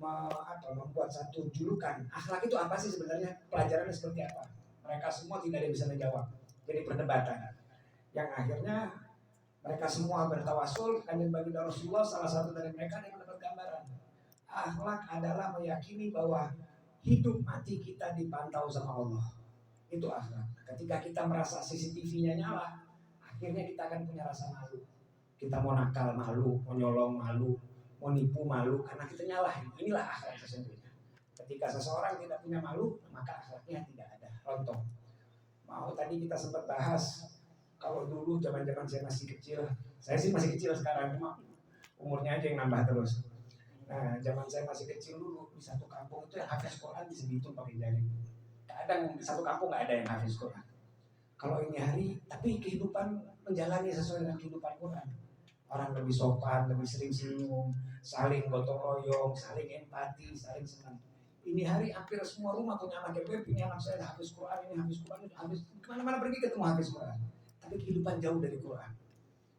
membuat satu julukan. Akhlak itu apa sih sebenarnya? Pelajarannya seperti apa? Mereka semua tidak ada yang bisa menjawab. Jadi perdebatan. Yang akhirnya mereka semua bertawasul, kanjeng baginda Rasulullah salah satu dari mereka yang mendapat gambaran. Akhlak adalah meyakini bahwa hidup mati kita dipantau sama Allah. Itu akhlak. Ketika kita merasa CCTV-nya nyala, akhirnya kita akan punya rasa malu. Kita mau nakal malu, mau nyolong malu, mau nipu malu, karena kita nyalahin. Inilah akhlak sesungguhnya. Ketika seseorang tidak punya malu, maka akhlaknya tidak ada, rontok. Mau tadi kita sempat bahas, kalau dulu zaman-zaman saya masih kecil, saya sih masih kecil sekarang, cuma umurnya aja yang nambah terus. Nah, zaman saya masih kecil dulu, di satu kampung itu yang hafiz Quran bisa dihitung pakai jari. Kadang di satu kampung nggak ada yang hafiz Quran. Kalau ini hari, tapi kehidupan menjalani sesuai dengan kehidupan Quran. Orang lebih sopan, lebih sering senyum, saling gotong royong, saling empati, saling senang. Ini hari hampir semua rumah punya anak gue, punya anak saya hafiz Quran, ini hafiz Quran, ini hafiz. Kemana-mana pergi ketemu hafiz Quran. Tapi kehidupan jauh dari Quran.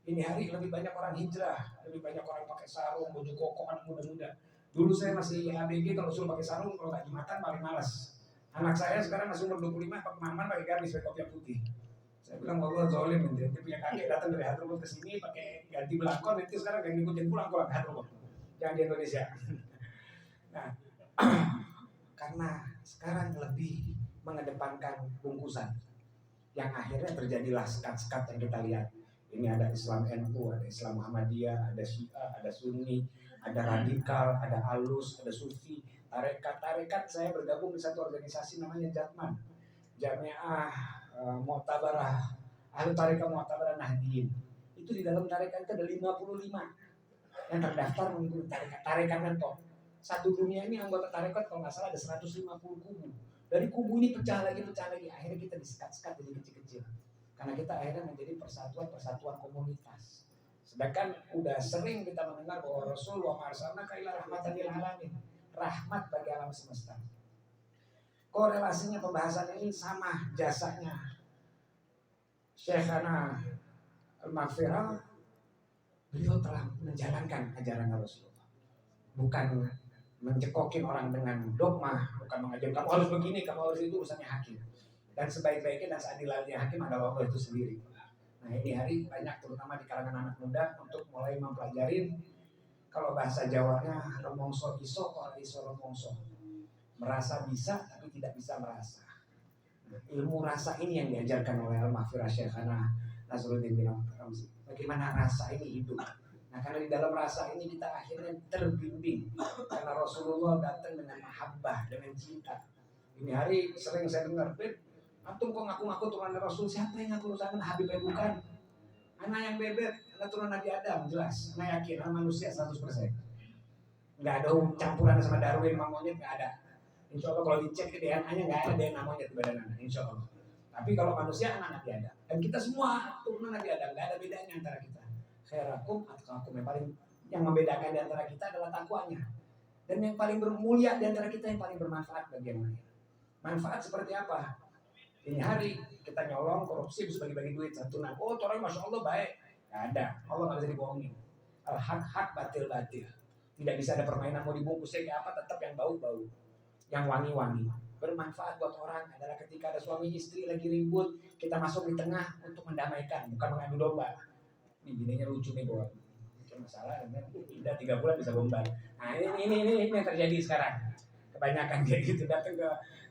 Ini hari lebih banyak orang hijrah, lebih banyak orang pakai sarung, baju koko, anak muda-muda. Dulu saya masih ABG, kalau suruh pakai sarung, kalau nggak Jumatan paling malas. Anak saya sekarang masih umur 25, kemana-mana pakai gamis, pakai kopiah putih. Saya bilang Allah zolim, dia punya kakek datang dari Hadrumut ke sini pakai ganti belangkon, nanti sekarang yang ngikutin pulang ke Hadrumut. Jangan di Indonesia. Nah, karena sekarang lebih mengedepankan bungkusan, yang akhirnya terjadilah sekat-sekat yang kita lihat. Ini ada Islam NU, ada Islam Muhammadiyah, ada Syiah, ada Sunni, ada radikal, ada halus, ada sufi, tarekat. Saya bergabung di satu organisasi namanya Jatman, Jamiah Mu'tabarah, Ahlu Tarekat Mu'tabarah Nahdiyin. Itu di dalam tarekat itu ada 55 yang terdaftar mengikuti tarekat mentok. Satu dunia ini anggota tarekat kalau nggak salah ada 150 kubu. Dari kubu ini pecah lagi, akhirnya kita disekat-sekat jadi kecil-kecil. Karena kita akhirnya menjadi persatuan komunitas. Sedangkan udah sering kita mendengar bahwa Rasul wa arsalnaka ila rahmatan lil alamin, rahmat bagi alam semesta. Korelasinya pembahasan ini sama jasanya Syekhana Al-Maghfirah. Beliau telah menjalankan ajaran Rasulullah. Bukan mencekokin orang dengan dogma, bukan mengajarkan kamu harus begini, kamu harus itu, urusannya hakim. Dan sebaik-baiknya dan seadil-adilnya hakim adalah Allah itu sendiri. Nah ini hari banyak terutama di kalangan anak muda untuk mulai mempelajari, kalau bahasa Jawanya remongso iso atau iso remongso, merasa bisa tapi tidak bisa merasa. Nah, ilmu rasa ini yang diajarkan oleh Al-Maghfirah Syekhana Nasruddin bin Ramzi. Bagaimana rasa ini hidup. Nah karena di dalam rasa ini kita akhirnya terbimbing, karena Rasulullah datang dengan mahabbah, dengan cinta. Ini hari sering saya dengar, antum kok ngaku-ngaku turunan Rasul? Siapa yang ngaku turunan Habib? Bukan. Anak yang bebek, anak turunan Nabi Adam, jelas. Anak yakin, anak manusia 100%. Nggak ada campuran sama Darwin, sama monyet, nggak ada. Insya Allah kalau dicek DNA-nya nggak ada DNA monyet di badan anak, insya Allah. Tapi kalau manusia anak Nabi Adam. Dan kita semua turunan Nabi Adam, nggak ada bedanya antara kita. Khairakum atqakum, yang membedakan di antara kita adalah takwanya. Dan yang paling bermulia di antara kita yang paling bermanfaat bagi yang lain. Manfaat seperti apa? Ini hari kita nyolong, korupsi, bisa bagi-bagi duit santunan. Oh, orang masya Allah baik. Gak ada. Allah nggak bisa dibohongin. Hak batil. Tidak bisa ada permainan mau dibungkusnya kayak apa, tetap yang bau-bau, yang wangi-wangi. Bermanfaat buat orang adalah ketika ada suami istri lagi ribut, kita masuk di tengah untuk mendamaikan, bukan mengadu domba. Ini bininya lucu nih bahwa mungkin masalah, udah 3 bulan bisa gombal. Nah ini yang terjadi sekarang. Kebanyakan kayak gitu, datang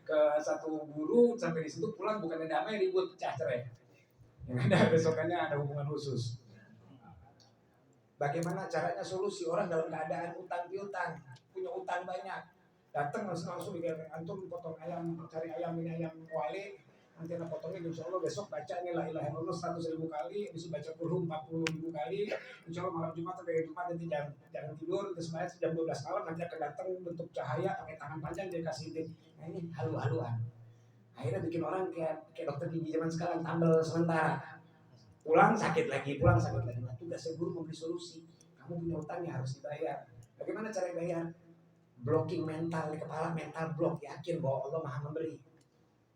ke satu guru sampai di situ pulang bukannya damai, ribut, pecah cerai. Yang ada besokannya ada hubungan khusus. Bagaimana caranya solusi? Orang dalam keadaan utang piutang, punya utang banyak, datang langsung dikira antum potong ayam, cari ayam ini ayam wali, nanti anak potongnya insya Allah besok baca ini la ilaha illallah 100.000 kali, besok baca Qur'an 40.000 kali, insya Allah malam Jumat atau Jumat nanti jangan tidur, terus jam 12 malam nanti akan datang bentuk cahaya pakai tangan panjang dia kasih ini. Nah ini halu-haluan. Akhirnya bikin orang kayak dokter gigi zaman sekarang, tambal sementara. Pulang sakit lagi. Nah, tugasnya guru memberi solusi. Kamu punya utangnya harus dibayar. Bagaimana cara bayar? Blocking mental di kepala, mental block, yakin bahwa Allah Maha Memberi.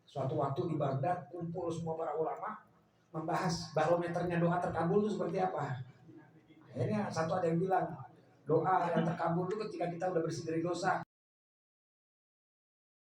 Suatu waktu di Baghdad kumpul semua para ulama membahas barometernya doa terkabul itu seperti apa. Akhirnya satu ada yang bilang, Doa yang terkabul itu ketika kita udah bersih dari dosa.